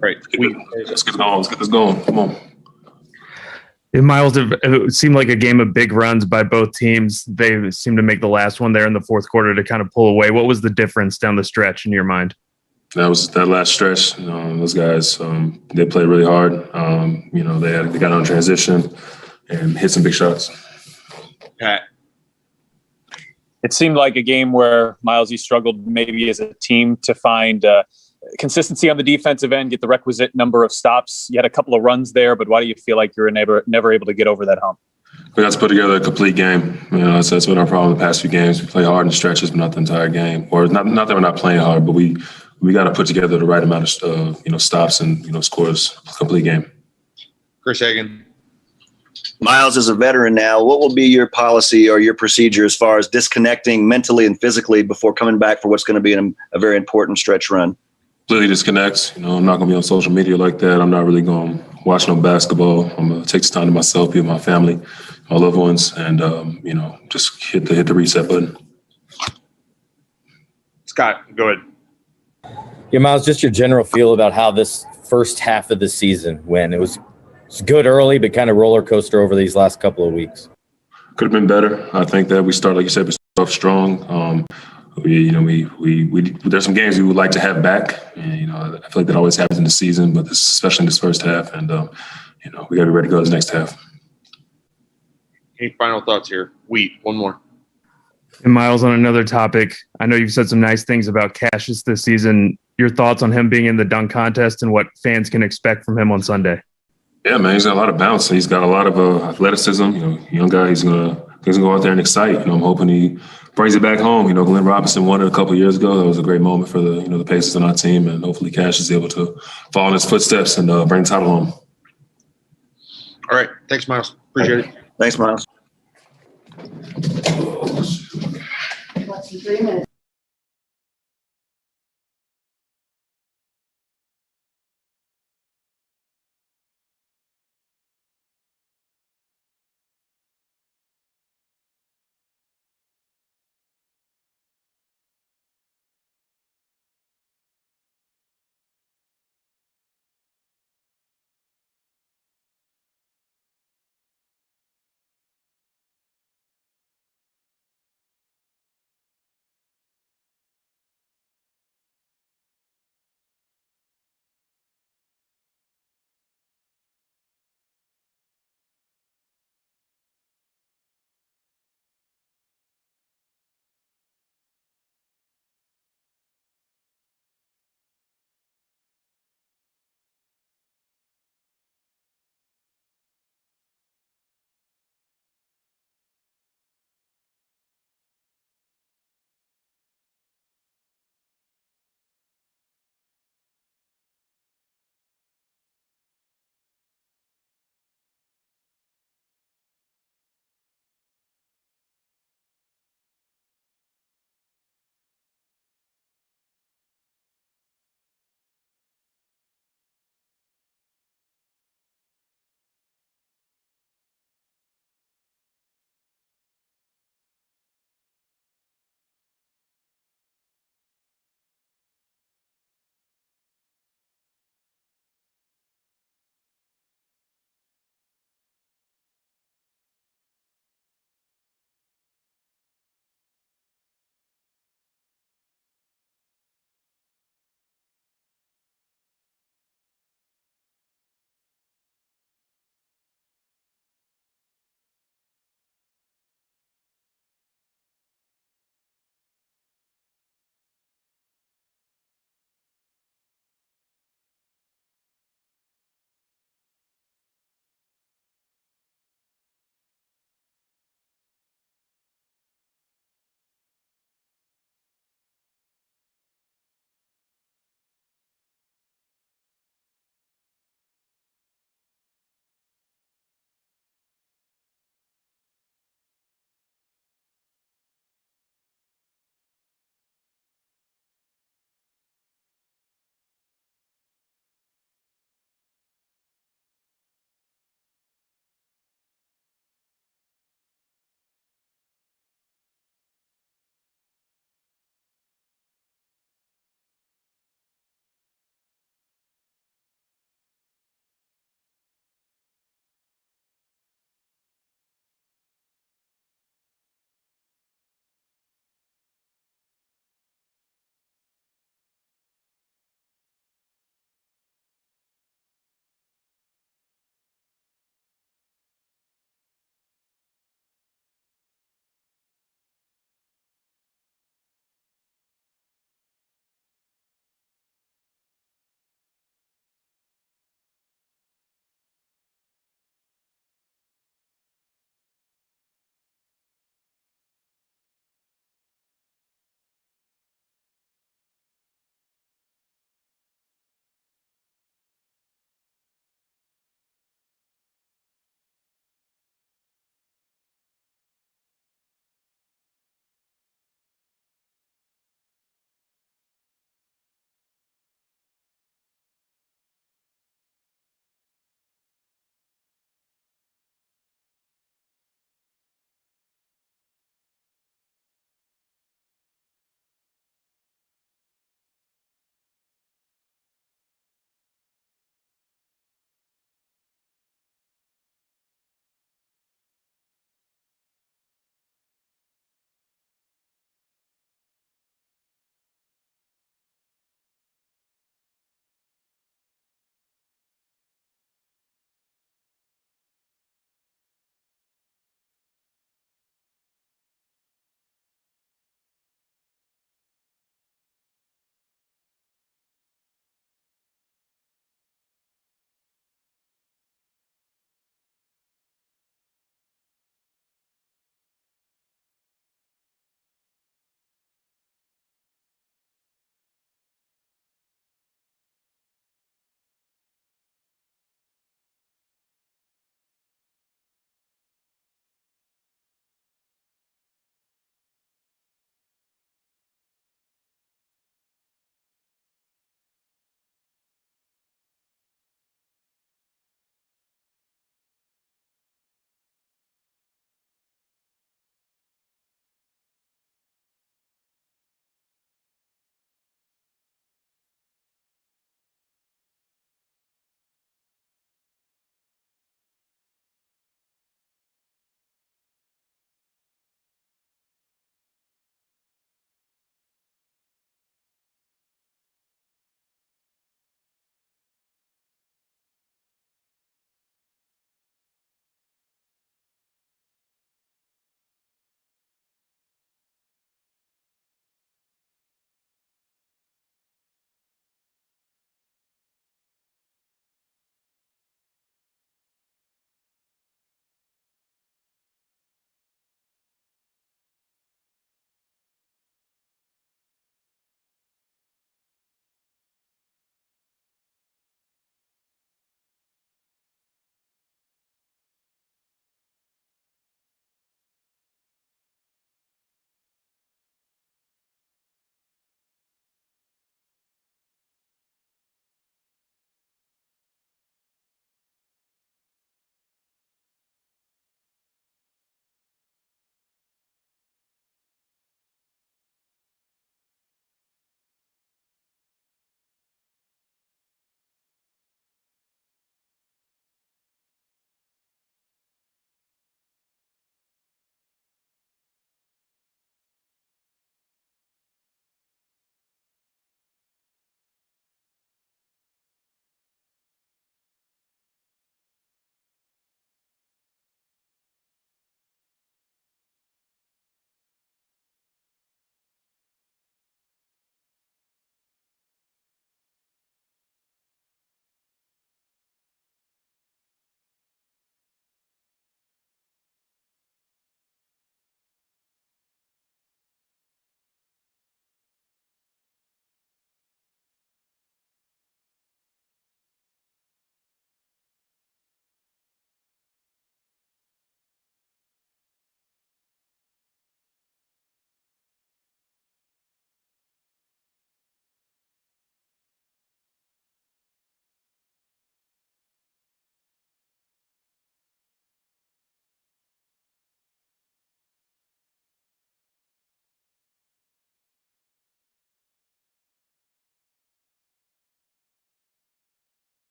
Right. Let's get going. Let's get this going. Come on. Miles, it seemed like a game of big runs by both teams. They seemed to make the last one there in the fourth quarter to kind of pull away. What was the difference down the stretch in your mind? That was that last stretch. Those guys, they played really hard. They got on transition and hit some big shots. Pat. It seemed like a game where, Miles, you struggled maybe as a team to find consistency on the defensive end, get the requisite number of stops. You had a couple of runs there, but why do you feel like you were never able to get over that hump? We got to put together a complete game. That's been our problem the past few games. We play hard in stretches, but not the entire game. Or not that we're not playing hard, but we got to put together the right amount of stops and scores. Complete game. Chris Hagan. Miles is a veteran now. What will be your policy or your procedure as far as disconnecting mentally and physically before coming back for what's going to be a very important stretch run? Completely disconnect. I'm not going to be on social media like that. I'm not really going to watch no basketball. I'm going to take this time to myself, be with my family, my loved ones, and just hit the reset button. Scott, go ahead. Yeah, Miles, just your general feel about how this first half of the season went. It was good early, but kind of roller coaster over these last couple of weeks. Could have been better. I think that we started, like you said, we started off strong. There's some games we would like to have back, and I feel like that always happens in the season, but especially in this first half, and we got to be ready to go this next half. Any final thoughts here? Wheat, one more. And Miles, on another topic, I know you've said some nice things about Cassius this season. Your thoughts on him being in the dunk contest and what fans can expect from him on Sunday? Yeah, man, he's got a lot of bounce. He's got a lot of athleticism. Young guy. He's gonna go out there and excite. I'm hoping he brings it back home. Glenn Robinson won it a couple of years ago. That was a great moment for the Pacers on our team, and hopefully Cash is able to follow in his footsteps and bring the title home. All right, thanks, Miles. Appreciate it. Thanks, Miles. Less than 3 minutes.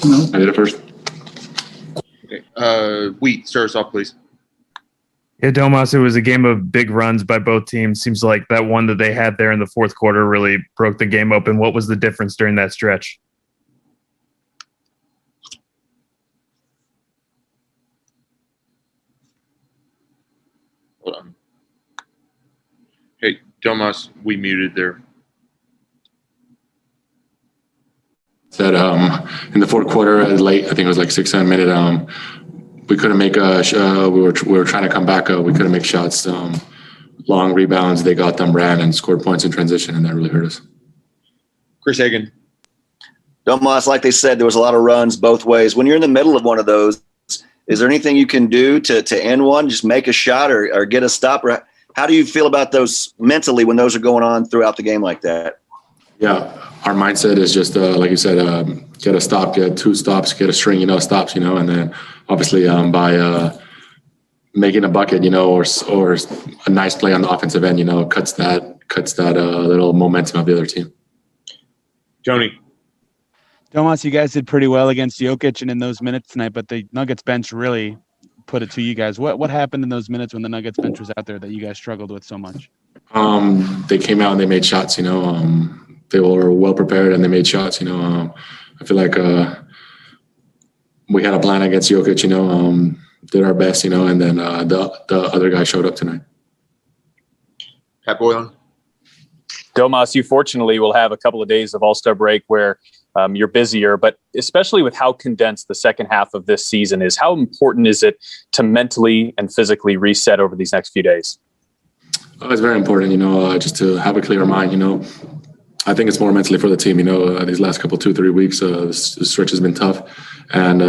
I did it first. Okay. Wheat, start us off, please. Yeah, Domas, it was a game of big runs by both teams. Seems like that one that they had there in the fourth quarter really broke the game open. What was the difference during that stretch? Hold on. Hey, Domas, we muted there. Said in the fourth quarter, late, I think it was like 6-7 minute. We couldn't make we were trying to come back. We couldn't make shots. Long rebounds, they got them, ran and scored points in transition, and that really hurt us. Chris Hagan. Domas, like they said, there was a lot of runs both ways. When you're in the middle of one of those, is there anything you can do to end one? Just make a shot or get a stop? Or how do you feel about those mentally when those are going on throughout the game like that? Yeah, our mindset is just like you said, get a stop, get 2 stops, get a string, stops, and then obviously by making a bucket, or a nice play on the offensive end, cuts that little momentum of the other team. Tony. Domas, you guys did pretty well against Jokic and in those minutes tonight, but the Nuggets bench really put it to you guys. What happened in those minutes when the Nuggets bench was out there that you guys struggled with so much? They came out and they made shots, they were well prepared and they made shots, I feel like we had a plan against Jokic, did our best, and then the other guy showed up tonight. Pat Boylan. Domas, you fortunately will have a couple of days of All-Star break where you're busier, but especially with how condensed the second half of this season is, how important is it to mentally and physically reset over these next few days? It's very important, just to have a clear mind, I think it's more mentally for the team, these last couple, 2-3 weeks, the stretch has been tough, and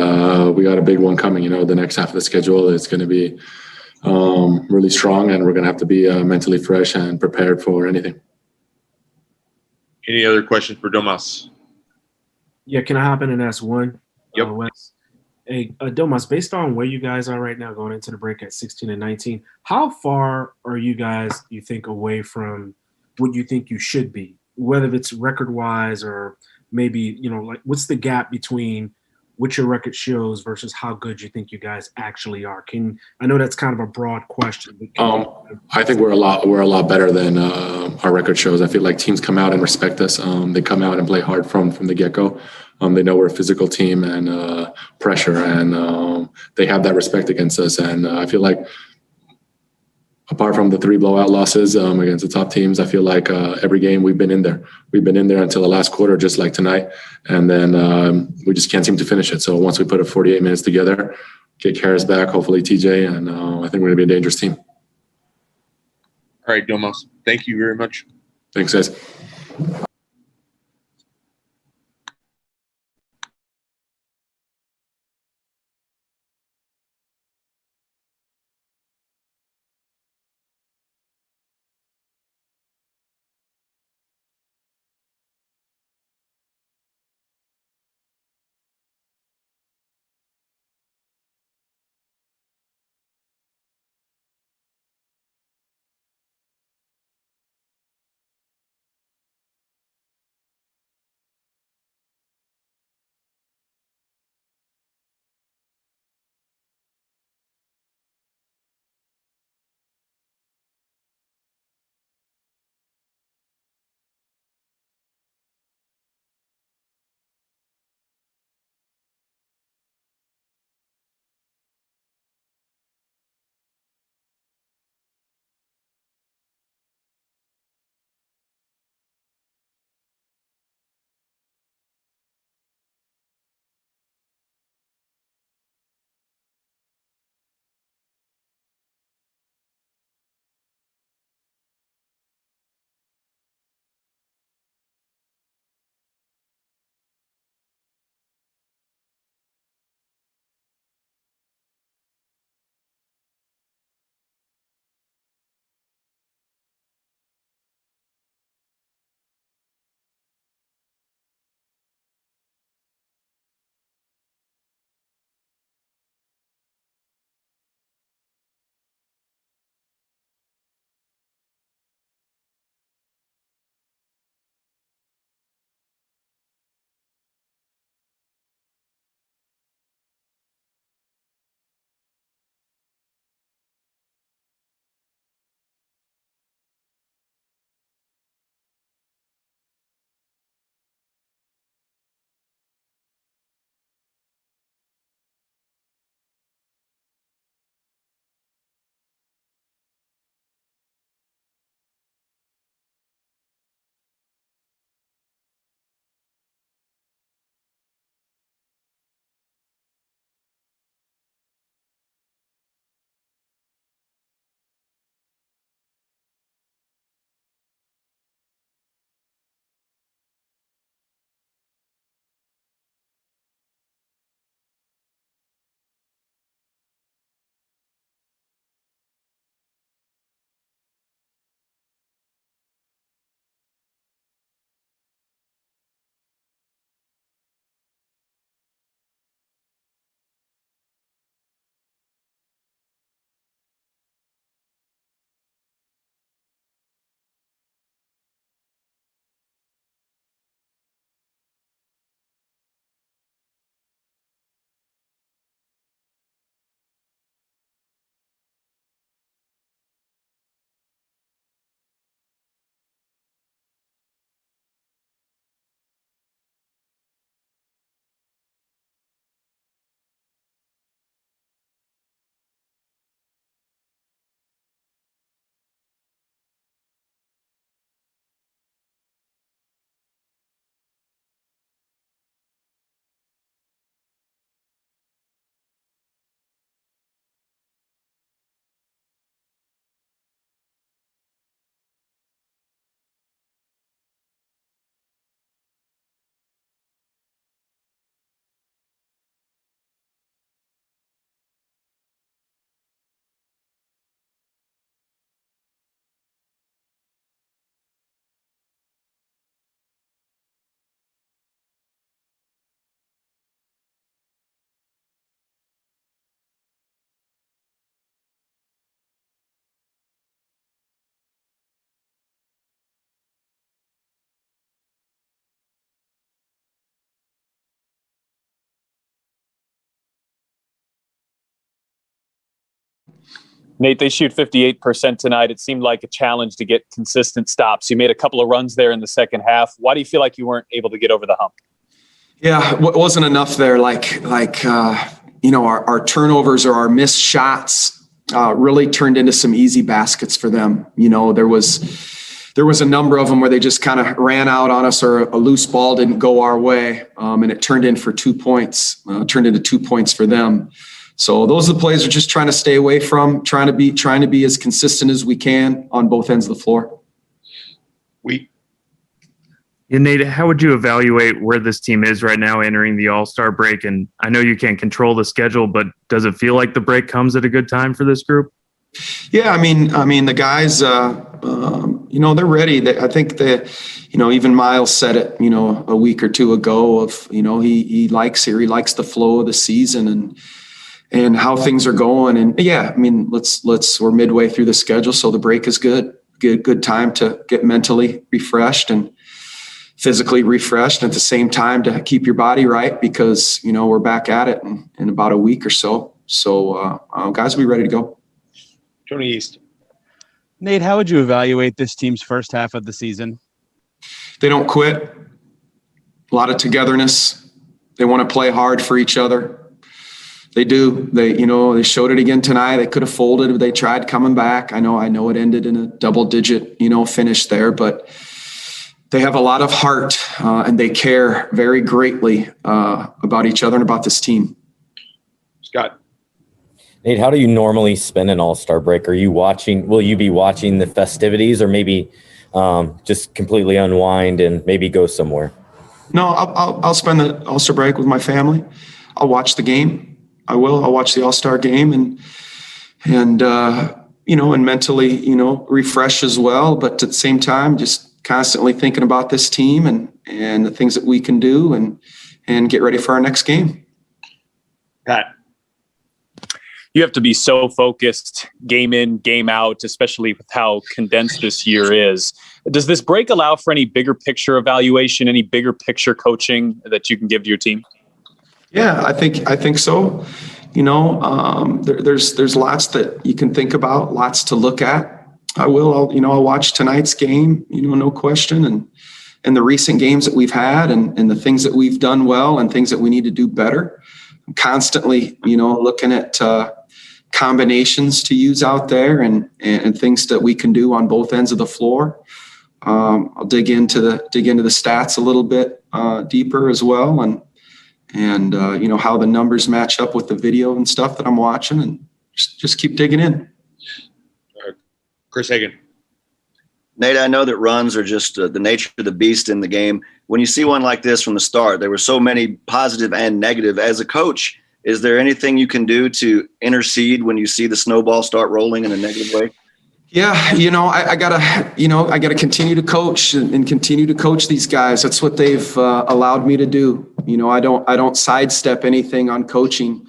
we got a big one coming, the next half of the schedule is going to be really strong, and we're going to have to be mentally fresh and prepared for anything. Any other questions for Domas? Yeah, can I hop in and ask one? Yep. Wes? Hey, Domas, based on where you guys are right now going into the break at 16-19, how far are you guys, you think, away from what you think you should be? Whether it's record-wise or maybe, like what's the gap between what your record shows versus how good you think you guys actually are? I know that's kind of a broad question. But I think we're a lot better than our record shows. I feel like teams come out and respect us. They come out and play hard from the get-go. They know we're a physical team and pressure, and they have that respect against us. And I feel like apart from the 3 blowout losses against the top teams, I feel like every game we've been in there. We've been in there until the last quarter, just like tonight. And then we just can't seem to finish it. So once we put a 48 minutes together, get Karras back, hopefully TJ, and I think we're going to be a dangerous team. All right, Domas. Thank you very much. Thanks, guys. Nate, they shoot 58% tonight. It seemed like a challenge to get consistent stops. You made a couple of runs there in the second half. Why do you feel like you weren't able to get over the hump? Yeah, it wasn't enough there. Our turnovers or our missed shots really turned into some easy baskets for them. There was a number of them where they just kind of ran out on us, or a loose ball didn't go our way, and it turned into 2 points. Turned into 2 points for them. So those are the plays we're just trying to stay away from, trying to be as consistent as we can on both ends of the floor. Yeah, Nate, how would you evaluate where this team is right now entering the All-Star break? And I know you can't control the schedule, but does it feel like the break comes at a good time for this group? Yeah, I mean, the guys, they're ready. I think that, even Miles said it, a week or two ago of, he likes the flow of the season and how things are going. And yeah, I mean, we're midway through the schedule, so the break is good. Good time to get mentally refreshed and physically refreshed, and at the same time to keep your body right, because, we're back at it in about a week or so. So guys will be ready to go. Tony East. Nate, how would you evaluate this team's first half of the season? They don't quit. A lot of togetherness. They want to play hard for each other. They do. They showed it again tonight. They could have folded, but they tried coming back. I know it ended in a double-digit, finish there, but they have a lot of heart, and they care very greatly about each other and about this team. Scott. Nate, how do you normally spend an All-Star break? Will you be watching the festivities, or maybe just completely unwind and maybe go somewhere? No, I'll spend the All-Star break with my family. I'll watch the game. I will. I'll watch the All-Star game and mentally, refresh as well. But at the same time, just constantly thinking about this team and the things that we can do and get ready for our next game. Pat. You have to be so focused game in, game out, especially with how condensed this year is. Does this break allow for any bigger picture evaluation, any bigger picture coaching that you can give to your team? Yeah, I think so. There's lots that you can think about, lots to look at. I'll watch tonight's game, no question. And the recent games that we've had and the things that we've done well and things that we need to do better. I'm constantly, looking at combinations to use out there and things that we can do on both ends of the floor. I'll dig into the stats a little bit deeper as well, and how the numbers match up with the video and stuff that I'm watching, and just keep digging in. Chris Hagan. Nate, I know that runs are just the nature of the beast in the game. When you see one like this from the start, there were so many positive and negative. As a coach, is there anything you can do to intercede when you see the snowball start rolling in a negative way? Yeah, I gotta continue to coach and continue to coach these guys. That's what they've allowed me to do. I don't sidestep anything on coaching.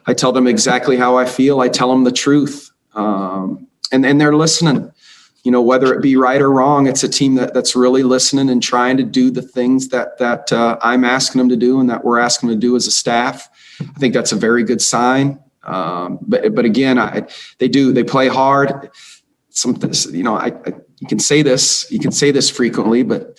I tell them exactly how I feel. I tell them the truth, and they're listening. Whether it be right or wrong, it's a team that's really listening and trying to do the things that I'm asking them to do and that we're asking them to do as a staff. I think that's a very good sign. But again, they play hard. You can say this frequently, but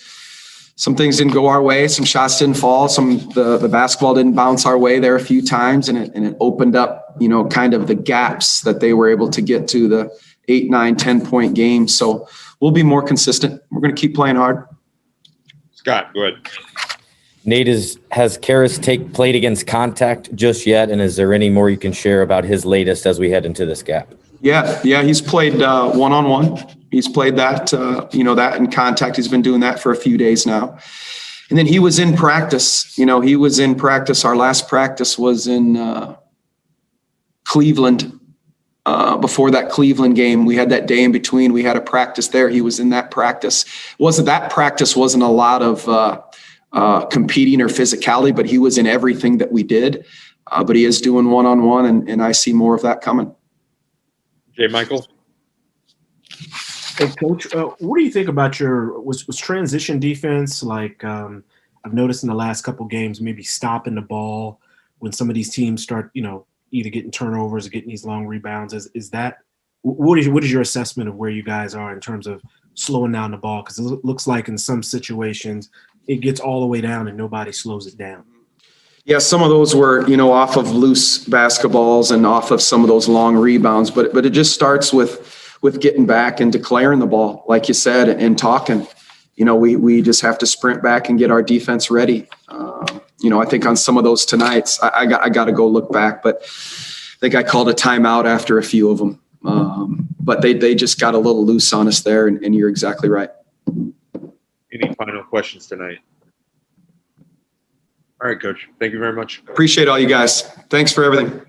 some things didn't go our way. Some shots didn't fall. The basketball didn't bounce our way there a few times, and it opened up, kind of the gaps that they were able to get to the 8, 9, 10-point games. So we'll be more consistent. We're going to keep playing hard. Scott, go ahead. Nate, has Karras played against contact just yet? And is there any more you can share about his latest as we head into this gap? Yeah, he's played one-on-one. He's played that, that in contact. He's been doing that for a few days now. And then he was in practice. Our last practice was in Cleveland. Before that Cleveland game, we had that day in between. We had a practice there. He was in that practice. Wasn't a lot of competing or physicality, but he was in everything that we did. But he is doing one-on-one, and I see more of that coming. Jay Michael. Hey, Coach, what do you think about was transition defense? Like I've noticed in the last couple games, maybe stopping the ball when some of these teams start, either getting turnovers or getting these long rebounds. Is that what is your assessment of where you guys are in terms of slowing down the ball? Because it looks like in some situations it gets all the way down and nobody slows it down. Yeah, some of those were, off of loose basketballs and off of some of those long rebounds, but it just starts with getting back and declaring the ball, like you said, and talking. We just have to sprint back and get our defense ready. I think on some of those tonights, I got to go look back, but I think I called a timeout after a few of them. But they just got a little loose on us there, and you're exactly right. Any final questions tonight? All right, Coach. Thank you very much. Appreciate all you guys. Thanks for everything.